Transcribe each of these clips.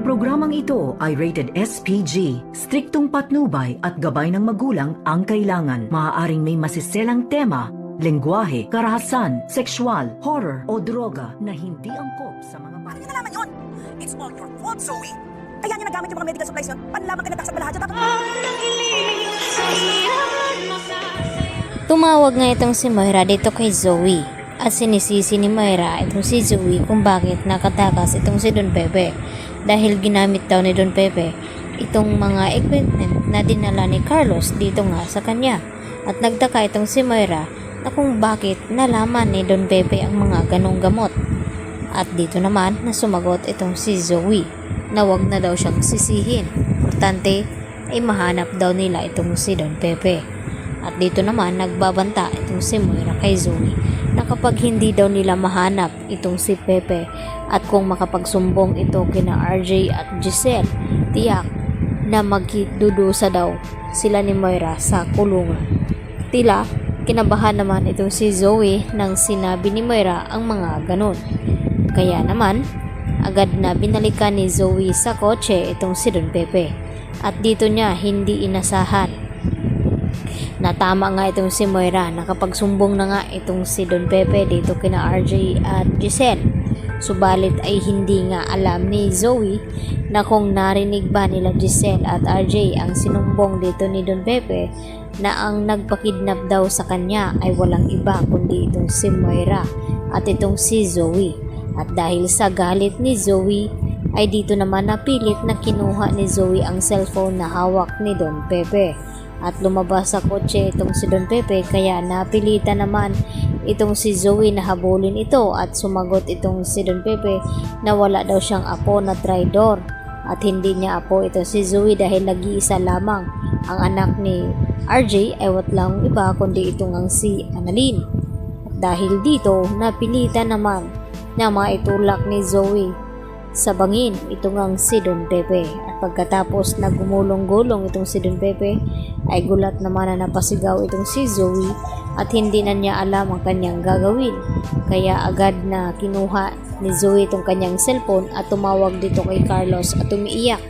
programang ito ay rated SPG. Striktong patnubay at gabay ng magulang ang kailangan. Maaaring may masiselang tema, lengguwahe, karahasan, sexual, horror o droga na hindi angkop sa mga Paano niyo nalaman yun? It's all your fault, Zoe! Kaya niyo nagamit yung mga medical supplies yun, panlaman ka nagkasat balahadya tapos... Tumawag nga itong si Moira dito kay Zoe at sinisisi ni Moira itong si Zoe kung bakit nakatakas itong si Don Pepe dahil ginamit daw ni Don Pepe itong mga equipment na dinala ni Carlos dito nga sa kanya at nagtaka itong si Moira na kung bakit nalaman ni Don Pepe ang mga ganong gamot at dito naman na sumagot itong si Zoe na wag na daw siyang sisihin, importante ay mahanap daw nila itong si Don Pepe. At dito naman nagbabanta itong si Moira kay Zoe na kapag hindi daw nila mahanap itong si Pepe at kung makapagsumbong ito kina RJ at Giselle, tiyak na magdudusa daw sila ni Moira sa kulungan. Tila kinabahan naman itong si Zoe nang sinabi ni Moira ang mga ganon. Kaya naman agad na binalikan ni Zoe sa kotse itong si Don Pepe at dito niya hindi inasahan na tama nga itong si Moira nakapagsumbong na nga itong si Don Pepe dito kina RJ at Giselle. Subalit ay hindi nga alam ni Zoe na kung narinig ba nila Giselle at RJ ang sinumbong dito ni Don Pepe na ang nagpakidnap daw sa kanya ay walang iba kundi itong si Moira at itong si Zoe. At dahil sa galit ni Zoe ay dito naman napilit na kinuha ni Zoe ang cellphone na hawak ni Don Pepe. At lumabas sa kotse itong si Don Pepe kaya napilitan naman itong si Zoe na habulin ito at sumagot itong si Don Pepe na wala daw siyang apo na traidor at hindi niya apo ito si Zoe dahil nag-iisa lamang ang anak ni RJ ay walang iba kundi itong ang si Annalyn. At dahil dito napilitan naman na maitulak ni Zoe sa bangin itong ang si Don Pepe at pagkatapos na gumulong-gulong itong si Don Pepe ay gulat naman na napasigaw itong si Zoe at hindi na niya alam ang kanyang gagawin kaya agad na kinuha ni Zoe itong kanyang cellphone at tumawag dito kay Carlos at umiiyak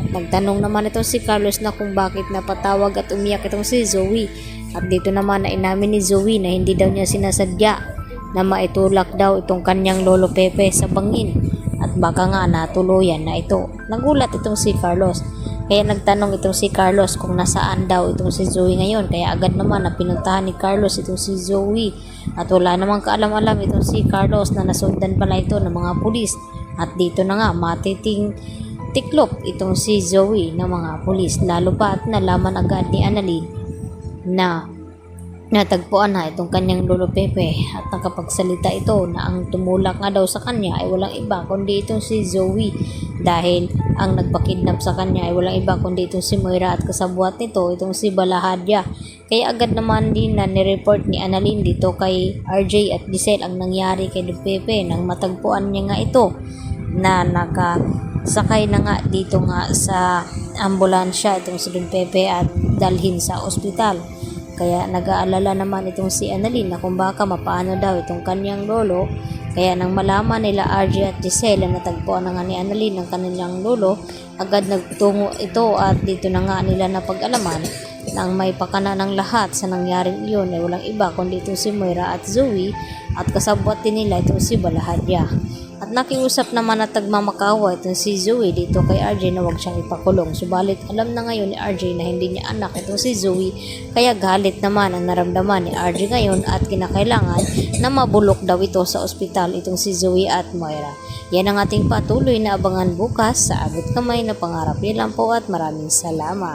at nagtanong naman itong si Carlos na kung bakit napatawag at umiyak itong si Zoe at dito naman na inamin ni Zoe na hindi daw niya sinasadya na maitulak daw itong kanyang lolo Pepe sa bangin at baka nga natuluyan na ito. Nagulat itong si Carlos kaya nagtanong itong si Carlos kung nasaan daw itong si Zoe ngayon kaya agad naman na pinuntahan ni Carlos itong si Zoe at wala namang kaalam-alam itong si Carlos na nasundan pala ito ng mga pulis at dito na nga matiting tiklop itong si Zoe ng mga pulis lalo pa at nalaman agad ni Annalyn na natagpuan na itong kanyang lolo Pepe at nakapagsalita ito na ang tumulak nga daw sa kanya ay walang iba kundi itong si Zoe dahil ang nagpakidnap sa kanya ay walang iba kundi itong si Moira at kasabuat nito itong si Balahadya. Kaya agad naman din na nireport ni Annalyn dito kay RJ at Giselle ang nangyari kay Don Pepe nang matagpuan niya nga ito na nakasakay na nga dito nga sa ambulansya itong si Don Pepe at dalhin sa ospital. Kaya nag-aalala naman itong si Annalyn na kung baka mapaano daw itong kanyang lolo. Kaya nang malaman nila RJ at Giselle na natagpuan na nga ni Annalyn ng kanilang lolo, agad nagtungo ito at dito na nga nila napag-alaman na ang may pakana ng lahat sa nangyaring iyon ay walang iba kundi itong si Moira at Zoe at kasabwat din nila itong si Balahadya. At nakiusap naman at tagmamakawa itong si Zoe dito kay RJ na huwag siyang ipakulong. Subalit alam na ngayon ni RJ na hindi niya anak itong si Zoe kaya galit naman ang naramdaman ni RJ ngayon at kinakailangan na mabulok daw ito sa ospital itong si Zoe at Moira. Yan ang ating patuloy na abangan bukas sa Abot Kamay na Pangarap. Yan lang po at maraming salamat.